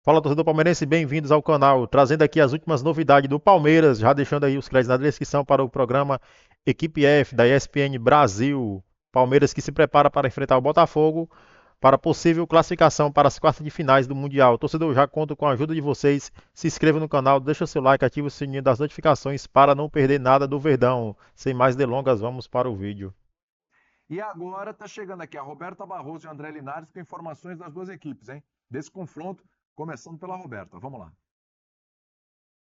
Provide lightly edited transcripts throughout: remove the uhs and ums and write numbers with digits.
Fala, torcedor palmeirense, bem-vindos ao canal, trazendo aqui as últimas novidades do Palmeiras, já deixando aí os créditos na descrição para o programa Equipe F da ESPN Brasil. Palmeiras que se prepara para enfrentar o Botafogo para possível classificação para as quartas de finais do Mundial. Torcedor, já conto com a ajuda de vocês. Se inscreva no canal, deixa o seu like, ative o sininho das notificações para não perder nada do Verdão. Sem mais delongas, vamos para o vídeo. E agora está chegando aqui a Roberta Barroso e o André Linares com informações das duas equipes, hein? Desse confronto, começando pela Roberta. Vamos lá.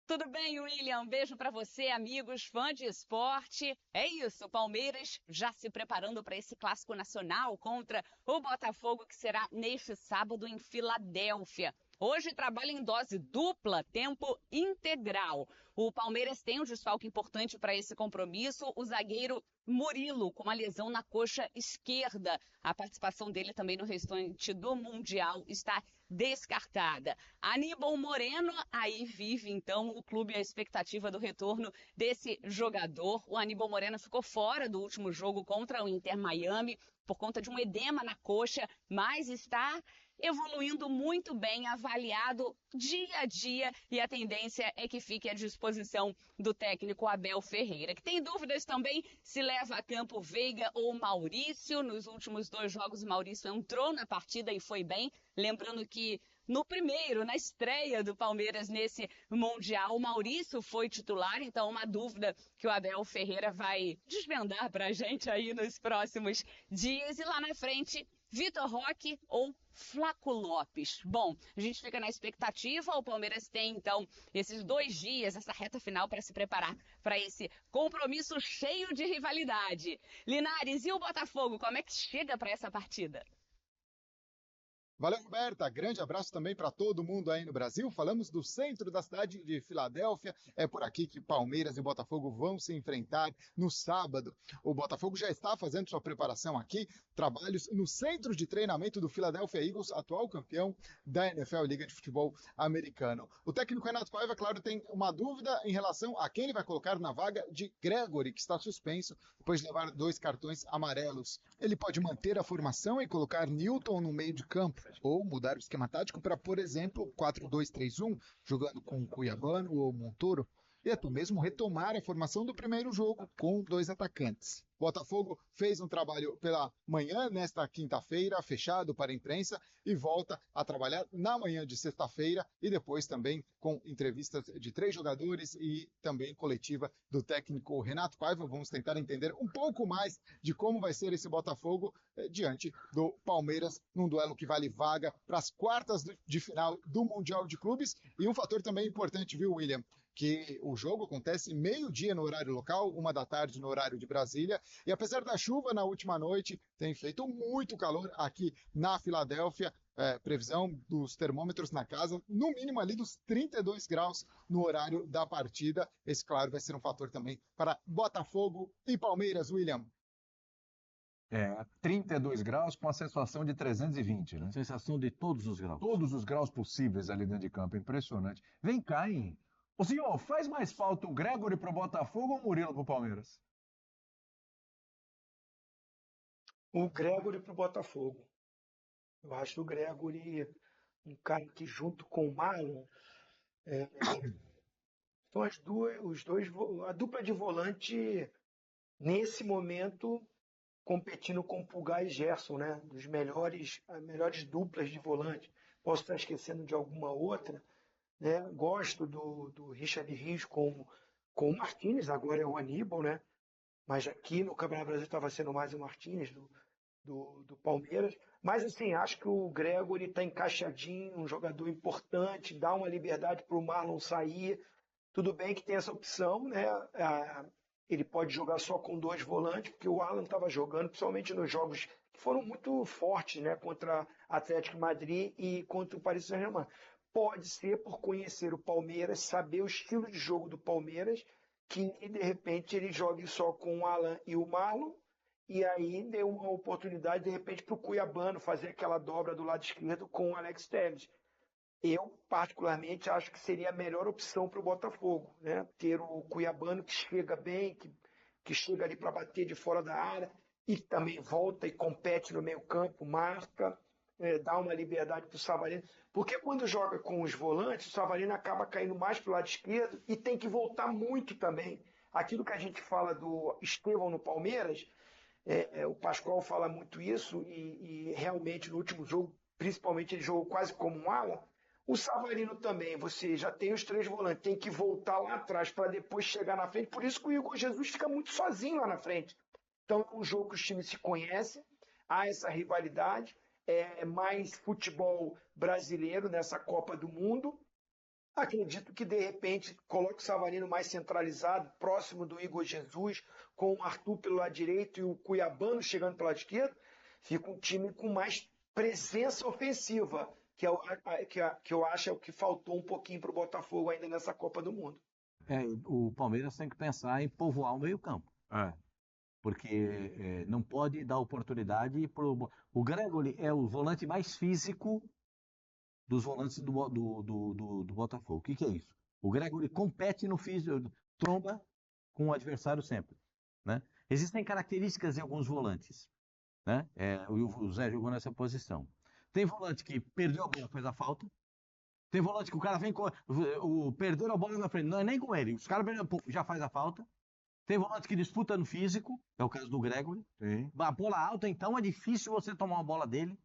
Tudo bem, William? Um beijo para você, amigos, fã de esporte. É isso, o Palmeiras já se preparando para esse clássico nacional contra o Botafogo, que será neste sábado em Filadélfia. Hoje trabalha em dose dupla, tempo integral. O Palmeiras tem um desfalque importante para esse compromisso, o zagueiro Murilo, com uma lesão na coxa esquerda. A participação dele também no restante do Mundial está descartada. Aníbal Moreno, aí vive então o clube a expectativa do retorno desse jogador. O Aníbal Moreno ficou fora do último jogo contra o Inter Miami por conta de um edema na coxa, mas está evoluindo muito bem, avaliado dia a dia, e a tendência é que fique à disposição do técnico Abel Ferreira, que tem dúvidas também se leva a campo Veiga ou Maurício. Nos últimos dois jogos, Maurício entrou na partida e foi bem, lembrando que no primeiro, na estreia do Palmeiras nesse Mundial, o Maurício foi titular, então uma dúvida que o Abel Ferreira vai desvendar para a gente aí nos próximos dias. E lá na frente, Vitor Roque ou Flaco Lopes. Bom, a gente fica na expectativa, o Palmeiras tem então esses 2 dias, essa reta final para se preparar para esse compromisso cheio de rivalidade. Linares, e o Botafogo, como é que chega para essa partida? Valeu, Roberta. Grande abraço também para todo mundo aí no Brasil. Falamos do centro da cidade de Filadélfia. É por aqui que Palmeiras e Botafogo vão se enfrentar no sábado. O Botafogo já está fazendo sua preparação aqui, trabalhos no centro de treinamento do Philadelphia Eagles, atual campeão da NFL, Liga de Futebol Americano. O técnico Renato Paiva, claro, tem uma dúvida em relação a quem ele vai colocar na vaga de Gregory, que está suspenso depois de levar 2 cartões amarelos. Ele pode manter a formação e colocar Newton no meio de campo, ou mudar o esquema tático para, por exemplo, 4-2-3-1, jogando com Cuiabano ou Montoro, e até mesmo retomar a formação do primeiro jogo com 2 atacantes. Botafogo fez um trabalho pela manhã nesta quinta-feira, fechado para a imprensa, e volta a trabalhar na manhã de sexta-feira e depois também com entrevistas de 3 jogadores e também coletiva do técnico Renato Paiva. Vamos tentar entender um pouco mais de como vai ser esse Botafogo diante do Palmeiras, num duelo que vale vaga para as quartas de final do Mundial de Clubes. E um fator também importante, viu, William? Que o jogo acontece meio-dia no horário local, 1 da tarde no horário de Brasília, e apesar da chuva na última noite, tem feito muito calor aqui na Filadélfia. Previsão dos termômetros na casa, no mínimo ali dos 32 graus no horário da partida. Esse, claro, vai ser um fator também para Botafogo e Palmeiras, William. 32 graus com a sensação de 320, né? Sensação de todos os graus. Todos os graus possíveis ali dentro de campo, impressionante. Vem cá, hein? Ô senhor, faz mais falta o Gregory pro Botafogo ou o Murilo pro Palmeiras? O Gregory para o Botafogo. Eu acho o Gregory um cara que, junto com o Marlon, são a dupla de volante, nesse momento, competindo com Pulgar e Gerson, né? As melhores duplas de volante. Posso estar esquecendo de alguma outra, né? Gosto do Richard Rios com o Martínez, agora é o Aníbal, né? Mas aqui no Campeonato Brasileiro estava sendo mais o Martínez do Palmeiras. Mas assim, acho que o Gregory está encaixadinho, um jogador importante, dá uma liberdade para o Marlon sair. Tudo bem que tem essa opção, né? Ele pode jogar só com 2 volantes, porque o Alan estava jogando, principalmente nos jogos que foram muito fortes, né? Contra Atlético de Madrid e contra o Paris Saint-Germain. Pode ser por conhecer o Palmeiras, saber o estilo de jogo do Palmeiras, que de repente ele jogue só com o Alan e o Marlon, e aí deu uma oportunidade de repente para o Cuiabano fazer aquela dobra do lado esquerdo com o Alex Telles. Eu, particularmente, acho que seria a melhor opção para o Botafogo, né? Ter o Cuiabano que chega bem, que chega ali para bater de fora da área e também volta e compete no meio-campo, marca. dar uma liberdade para o Savarino, porque quando joga com os volantes, o Savarino acaba caindo mais para o lado esquerdo e tem que voltar muito também. Aquilo que a gente fala do Estevão no Palmeiras, o Pascoal fala muito isso e realmente no último jogo, principalmente ele jogou quase como um ala. O Savarino também, você já tem os 3 volantes, tem que voltar lá atrás para depois chegar na frente, por isso que o Igor Jesus fica muito sozinho lá na frente. Então é um jogo que os times se conhecem, há essa rivalidade, é mais futebol brasileiro nessa Copa do Mundo. Acredito que, de repente, coloque o Savarino mais centralizado, próximo do Igor Jesus, com o Arthur pelo lado direito e o Cuiabano chegando pelo lado esquerdo, fica um time com mais presença ofensiva, que eu acho é o que faltou um pouquinho para o Botafogo ainda nessa Copa do Mundo. O Palmeiras tem que pensar em povoar o meio-campo. Porque não pode dar oportunidade para o Gregori é o volante mais físico dos volantes do Botafogo. O que é isso? O Gregori compete no físico, tromba com o adversário sempre, né? Existem características em alguns volantes, né? O Zé jogou nessa posição. Tem volante que perdeu a bola, faz a falta. Tem volante que o cara vem com perdeu a bola na frente, não é nem com ele, os caras já faz a falta. Tem volante que disputa no físico, é o caso do Gregori. A bola alta, então, é difícil você tomar uma bola dele.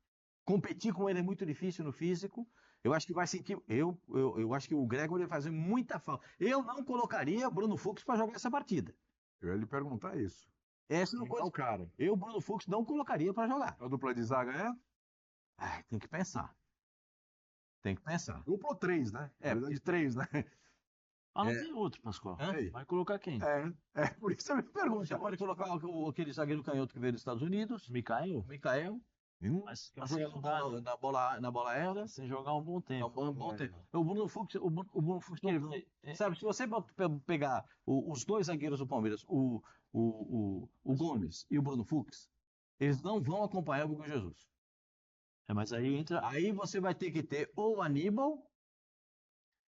Competir com ele é muito difícil no físico. Eu acho que vai sentir. Eu acho que o Gregori vai fazer muita falta. Eu não colocaria Bruno Fux para jogar essa partida. Eu ia lhe perguntar isso. Essa é uma coisa. O cara. Eu, Bruno Fux, não colocaria para jogar. A dupla de zaga é? Tem que pensar. Tem que pensar. Dupla ou 3, né? De 3, né? Não tem outro, Pascoal. Vai colocar quem? Por isso eu me pergunto. Você pode colocar aquele zagueiro canhoto que veio dos Estados Unidos. Mikael. Mas na bola aérea. Sem jogar um bom tempo. O Bruno Fux, sabe, se você pegar os 2 zagueiros do Palmeiras, o Gomes e o Bruno Fux, eles não vão acompanhar o Igor Jesus. Mas aí entra. Aí você vai ter que ter ou o Aníbal.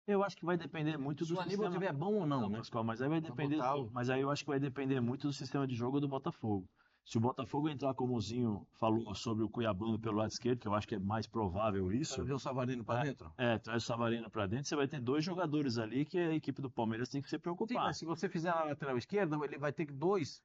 Eu acho que vai depender muito do sistema. Se o Aníbal estiver bom ou não, né? Pascoal, mas aí vai depender. Mas aí eu acho que vai depender muito do sistema de jogo do Botafogo. Se o Botafogo entrar como o Zinho falou sobre o Cuiabano pelo lado esquerdo, que eu acho que é mais provável isso. Trazer o Savarino para dentro? Traz o Savarino para dentro, você vai ter 2 jogadores ali que a equipe do Palmeiras tem que se preocupar. Sim, mas se você fizer na lateral esquerda, ele vai ter dois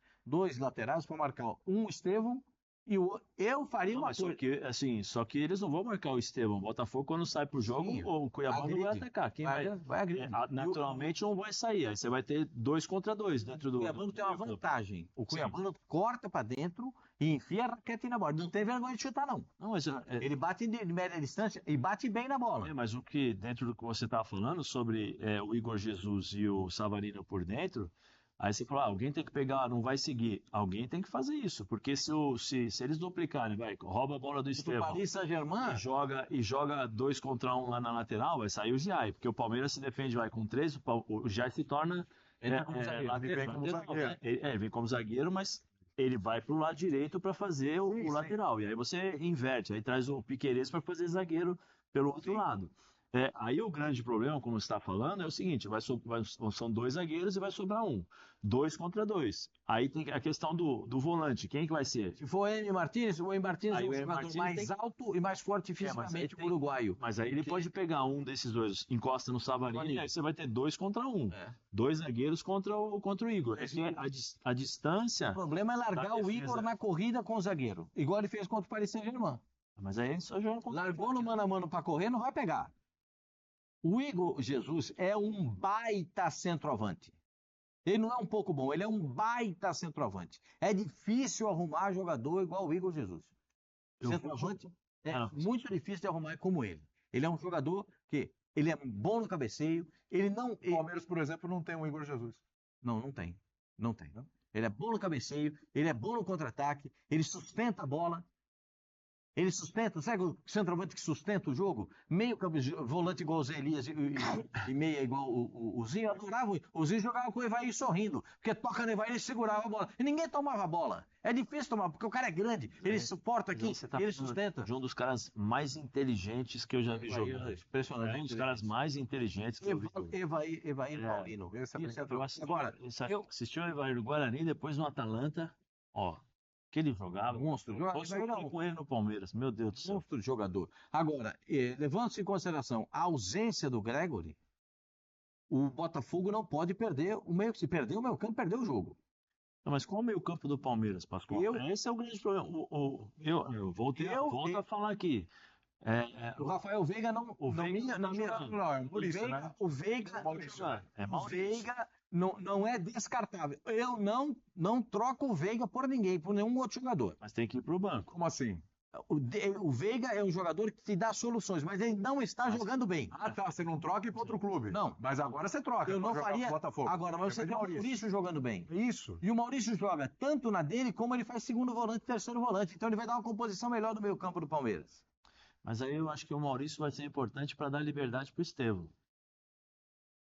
laterais para marcar um Estevão e o eu faria uma coisa. Só que eles não vão marcar o Estevão. O Botafogo, quando sai pro jogo, o Cuiabano vai atacar. Quem vai agredir. Naturalmente não vai sair. Aí você vai ter 2 contra 2 dentro do. O Cuiabano tem uma vantagem. O Cuiabano corta para dentro e enfia a raquete na bola. Não tem vergonha de chutar, não. Mas ele bate de média distância e bate bem na bola. Mas o que, dentro do que você estava falando sobre o Igor Jesus e o Savarino por dentro. Aí você fala, alguém tem que pegar, não vai seguir. Alguém tem que fazer isso, porque se eles duplicarem, rouba a bola do Estevão e joga 2 contra 1 lá na lateral, vai sair o Giai, porque o Palmeiras se defende com 3, o Giai se torna ele vem como zagueiro, mas ele vai pro lado direito para fazer o lateral, e aí você inverte, aí traz o Piquerez para fazer zagueiro pelo outro lado. Aí o grande problema, como você está falando, é o seguinte, são 2 zagueiros e vai sobrar 1. 2 contra 2. Aí tem a questão do volante, quem que vai ser? Se for o M. Martínez é um jogador mais alto e mais forte fisicamente que o uruguaio. Mas aí ele pode pegar um desses 2, encosta no Savarino, e aí você vai ter 2 contra 1. 2 zagueiros contra o Igor. A distância... O problema é largar o Igor na corrida com o zagueiro, igual ele fez contra o Paris Saint-Germain. Mas aí só joga contra largou no mano a mano para correr, não vai pegar. O Igor Jesus é um baita centroavante. Ele não é um pouco bom, ele é um baita centroavante. É difícil arrumar jogador igual o Igor Jesus. Centroavante muito difícil de arrumar como ele. Ele é um jogador que ele é bom no cabeceio. O Palmeiras, por exemplo, não tem um Igor Jesus. Não tem. Ele é bom no cabeceio, ele é bom no contra-ataque, ele sustenta a bola. Ele sustenta, sabe o centroavante que sustenta o jogo? Meio volante igual o Zé Elias e meia igual o Zinho. Adorava. O Zinho jogava com o Evair sorrindo, porque toca no Evair e segurava a bola. E ninguém tomava a bola. É difícil tomar, porque o cara é grande. Ele suporta aqui, ele sustenta. De um dos caras mais inteligentes que eu já vi jogar. Impressionante. Um dos caras mais inteligentes que eu vi jogar. Evair Paulino. Agora, assistiu o Evair do Guarani, depois no Atalanta. Que ele jogava. Monstro de jogador. Fosse eu com ele no Palmeiras, meu Deus do céu. Monstro de jogador. Agora, levando-se em consideração a ausência do Gregory, o Botafogo não pode perder o meio. Se perder o meio campo, perdeu o jogo. Não, mas qual o meio campo do Palmeiras, Pascoal? Esse é o grande problema. Eu volto a falar aqui. O Rafael Veiga não. O Veiga na minha, é Maurício, né? O Veiga, Maurício. o Veiga não é descartável. Eu não troco o Veiga por ninguém, por nenhum outro jogador. Mas tem que ir pro banco. Como assim? O Veiga é um jogador que te dá soluções, mas ele não está jogando bem. Ah, tá. Você não troca e ir para outro clube. Não. Mas agora você troca. Eu não pra jogar faria. pro Botafogo. Agora, mas você tem o Maurício jogando bem. Isso. E o Maurício joga tanto na dele como ele faz segundo volante, terceiro volante. Então ele vai dar uma composição melhor do meio campo do Palmeiras. Mas aí eu acho que o Maurício vai ser importante para dar liberdade pro Estevão.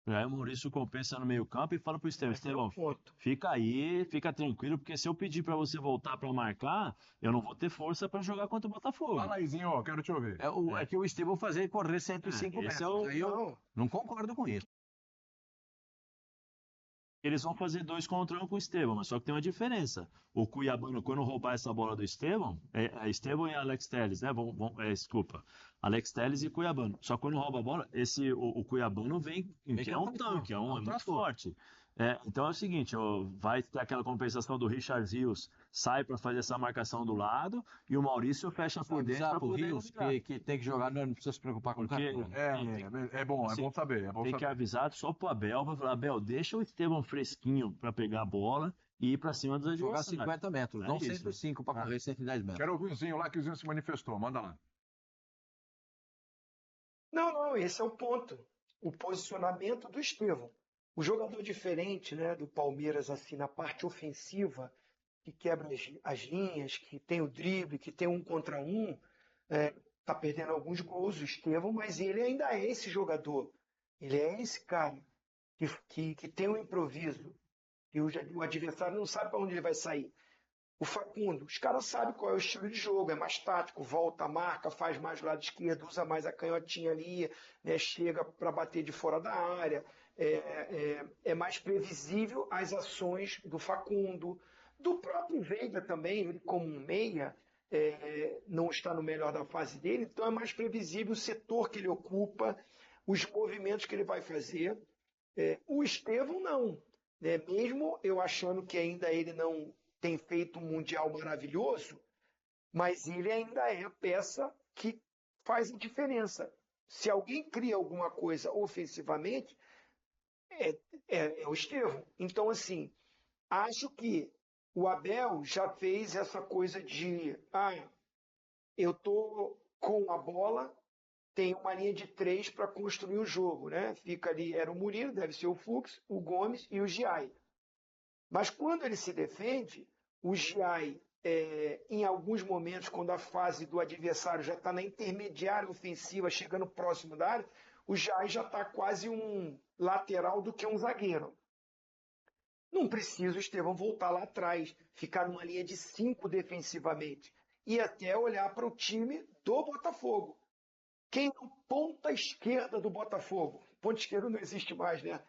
Aí o Maurício compensa no meio campo e fala pro Estevão, fica aí, fica tranquilo, porque se eu pedir para você voltar para marcar, eu não vou ter força para jogar contra o Botafogo. Fala aí, Zinho, quero te ouvir. É que o Estevão fazer correr 105 metros. Aí eu não concordo com isso. Eles vão fazer 2 contra 1 com o Estevão, mas só que tem uma diferença. O Cuiabano, quando roubar essa bola do Estevão, Estevão e Alex Telles, né? Desculpa. Alex Telles e Cuiabano. Só que quando rouba a bola, o Cuiabano vem que é um tanque, é muito forte. Então é o seguinte, vai ter aquela compensação do Richard Rios, sai para fazer essa marcação do lado, e o Maurício fecha por dentro para poder Rios, que tem que jogar, não precisa se preocupar com o cara. É bom saber. Tem que avisar só pro Abel, vai falar, Abel, deixa o Estevão fresquinho para pegar a bola e ir para cima dos adversários. Jogar 50 metros, não 105 para correr 110 metros. Quero ouvir o Zinho lá, que o Zinho se manifestou, manda lá. Não, esse é o ponto. O posicionamento do Estevão. O jogador diferente, né, do Palmeiras, assim, na parte ofensiva, que quebra as linhas, que tem o drible, que tem 1 contra 1, tá perdendo alguns gols, o Estevão, mas ele ainda é esse jogador. Ele é esse cara que tem um improviso, e o adversário não sabe para onde ele vai sair. O Facundo, os caras sabem qual é o estilo de jogo, é mais tático, volta, marca, faz mais do lado esquerdo, usa mais a canhotinha ali, né, chega para bater de fora da área. É mais previsível as ações do Facundo, do próprio Veiga também, ele como um meia, não está no melhor da fase dele, então é mais previsível o setor que ele ocupa, os movimentos que ele vai fazer. O Estevão não, né? Mesmo eu achando que ainda ele não tem feito um Mundial maravilhoso, mas ele ainda é a peça que faz a diferença. Se alguém cria alguma coisa ofensivamente, é o Estevão. Então, assim, acho que o Abel já fez essa coisa de eu tô com a bola, tem uma linha de 3 para construir o jogo, né? Fica ali, era o Murilo, deve ser o Fux, o Gomes e o Giai. Mas quando ele se defende, o Giai, em alguns momentos, quando a fase do adversário já está na intermediária ofensiva, chegando próximo da área, o Giai já está quase um lateral do que um zagueiro. Não precisa o Estevão voltar lá atrás, ficar numa linha de 5 defensivamente, e até olhar para o time do Botafogo. Quem é o ponta esquerda do Botafogo? Ponta esquerda não existe mais, né?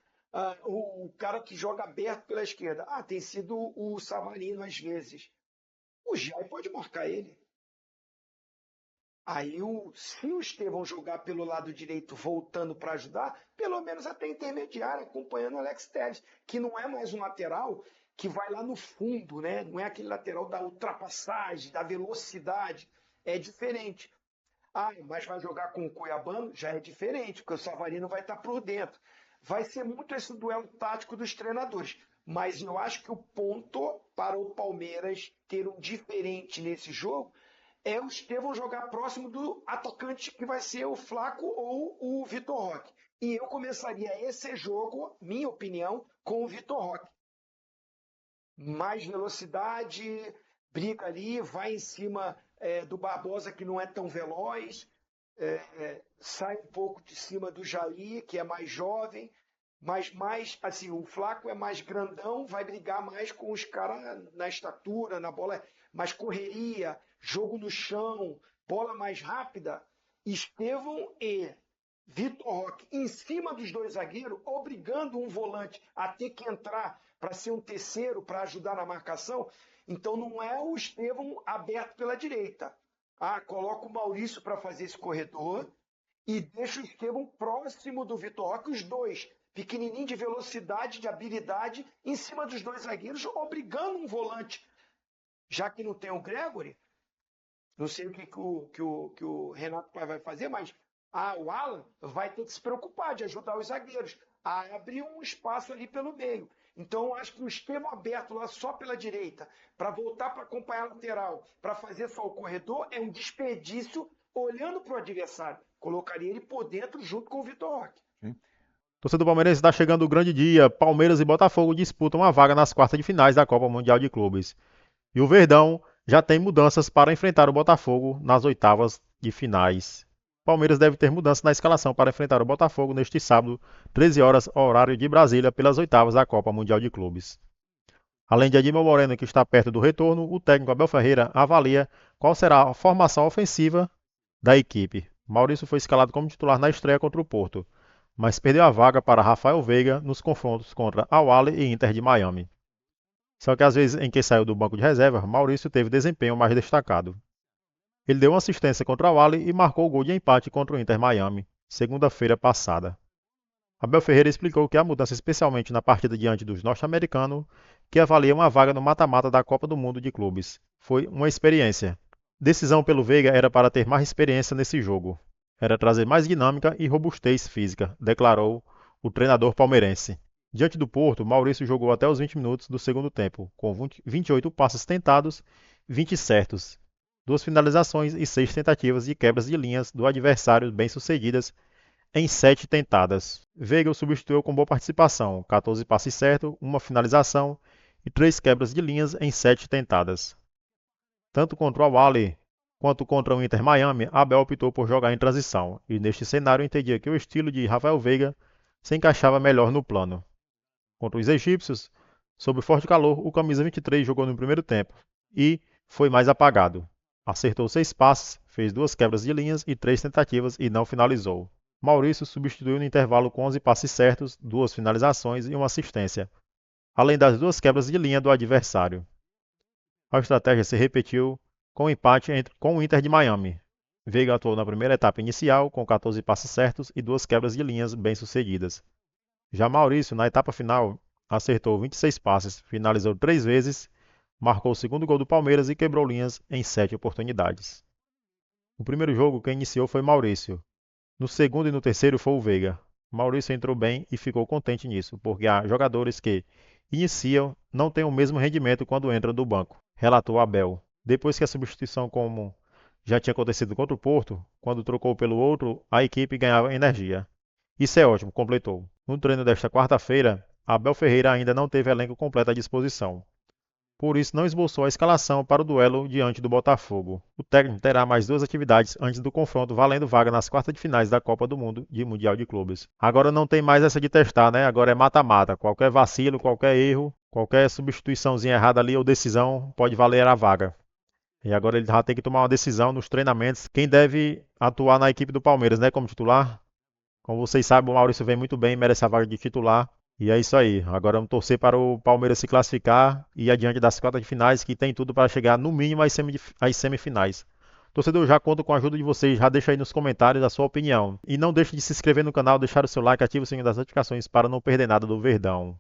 O cara que joga aberto pela esquerda. Tem sido o Savarino às vezes. O Giai pode marcar ele. Aí, se o Estevão jogar pelo lado direito, voltando para ajudar, pelo menos até intermediário, acompanhando o Alex Telles, que não é mais um lateral que vai lá no fundo, né? Não é aquele lateral da ultrapassagem, da velocidade. É diferente. Mas vai jogar com o Cuiabano? Já é diferente, porque o Savarino vai estar por dentro. Vai ser muito esse duelo tático dos treinadores. Mas eu acho que o ponto para o Palmeiras ter um diferente nesse jogo é o Estevão jogar próximo do atacante que vai ser o Flaco ou o Vitor Roque. E eu começaria esse jogo, minha opinião, com o Vitor Roque. Mais velocidade, briga ali, vai em cima do Barbosa, que não é tão veloz, sai um pouco de cima do Jair, que é mais jovem, mas mais, assim, o Flaco é mais grandão, vai brigar mais com os caras na estatura, na bola, mais correria, jogo no chão, bola mais rápida. Estevão e Vitor Roque em cima dos 2 zagueiros, obrigando um volante a ter que entrar para ser um terceiro, para ajudar na marcação. Então não é o Estevão aberto pela direita. Coloca o Maurício para fazer esse corredor e deixa o Estevão próximo do Vitor Roque, os dois, pequenininho de velocidade, de habilidade, em cima dos dois zagueiros, obrigando um volante. Já que não tem o Gregory, não sei o que o Renato Paiva vai fazer, mas o Alan vai ter que se preocupar de ajudar os zagueiros a abrir um espaço ali pelo meio. Então, eu acho que o Estevão aberto lá só pela direita, para voltar para acompanhar a lateral, para fazer só o corredor, é um desperdício olhando para o adversário. Colocaria ele por dentro junto com o Vitor Roque. Torcedor palmeirense, está chegando o grande dia. Palmeiras e Botafogo disputam uma vaga nas quartas de finais da Copa Mundial de Clubes. E o Verdão já tem mudanças para enfrentar o Botafogo nas oitavas de finais. Palmeiras deve ter mudança na escalação para enfrentar o Botafogo neste sábado, 13 horas, horário de Brasília, pelas oitavas da Copa Mundial de Clubes. Além de Edmar Moreno, que está perto do retorno, o técnico Abel Ferreira avalia qual será a formação ofensiva da equipe. Maurício foi escalado como titular na estreia contra o Porto, mas perdeu a vaga para Rafael Veiga nos confrontos contra Al-Ahly e Inter de Miami. Só que às vezes em que saiu do banco de reserva, Maurício teve desempenho mais destacado. Ele deu uma assistência contra o Al-Ahly e marcou o gol de empate contra o Inter Miami, segunda-feira passada. Abel Ferreira explicou que a mudança, especialmente na partida diante dos norte-americanos, que avalia uma vaga no mata-mata da Copa do Mundo de Clubes, foi uma experiência. Decisão pelo Veiga era para ter mais experiência nesse jogo. Era trazer mais dinâmica e robustez física, declarou o treinador palmeirense. Diante do Porto, Maurício jogou até os 20 minutos do segundo tempo, com 28 passes tentados, 20 certos, 2 finalizações e 6 tentativas de quebras de linhas do adversário bem-sucedidas em 7 tentadas. Veiga o substituiu com boa participação, 14 passes certos, 1 finalização e 3 quebras de linhas em 7 tentadas. Tanto contra o Al-Ahly quanto contra o Inter Miami, Abel optou por jogar em transição, e neste cenário entendia que o estilo de Rafael Veiga se encaixava melhor no plano. Contra os egípcios, sob forte calor, o camisa 23 jogou no primeiro tempo e foi mais apagado. Acertou 6 passes, fez 2 quebras de linhas e 3 tentativas e não finalizou. Maurício substituiu no intervalo com 11 passes certos, 2 finalizações e 1 assistência, além das 2 quebras de linha do adversário. A estratégia se repetiu com o empate com o Inter de Miami. Veiga atuou na primeira etapa inicial com 14 passes certos e 2 quebras de linhas bem-sucedidas. Já Maurício, na etapa final, acertou 26 passes, finalizou 3 vezes, marcou o segundo gol do Palmeiras e quebrou linhas em 7 oportunidades. No primeiro jogo, quem iniciou foi Maurício. No segundo e no terceiro foi o Veiga. Maurício entrou bem e ficou contente nisso, porque há jogadores que iniciam não têm o mesmo rendimento quando entram do banco, relatou Abel. Depois que a substituição, como já tinha acontecido contra o Porto, quando trocou pelo outro, a equipe ganhava energia. Isso é ótimo, completou. No treino desta quarta-feira, Abel Ferreira ainda não teve elenco completo à disposição. Por isso, não esboçou a escalação para o duelo diante do Botafogo. O técnico terá mais 2 atividades antes do confronto, valendo vaga nas quartas de finais da Copa do Mundo de Mundial de Clubes. Agora não tem mais essa de testar, né? Agora é mata-mata. Qualquer vacilo, qualquer erro, qualquer substituiçãozinha errada ali ou decisão pode valer a vaga. E agora ele já tem que tomar uma decisão nos treinamentos. Quem deve atuar na equipe do Palmeiras, né? Como titular. Como vocês sabem, o Maurício vem muito bem, merece a vaga de titular. E é isso aí. Agora vamos torcer para o Palmeiras se classificar e ir adiante das quartas de finais, que tem tudo para chegar no mínimo às semifinais. Torcedor, já conto com a ajuda de vocês. Já deixa aí nos comentários a sua opinião. E não deixe de se inscrever no canal, deixar o seu like, ative o sininho das notificações para não perder nada do Verdão.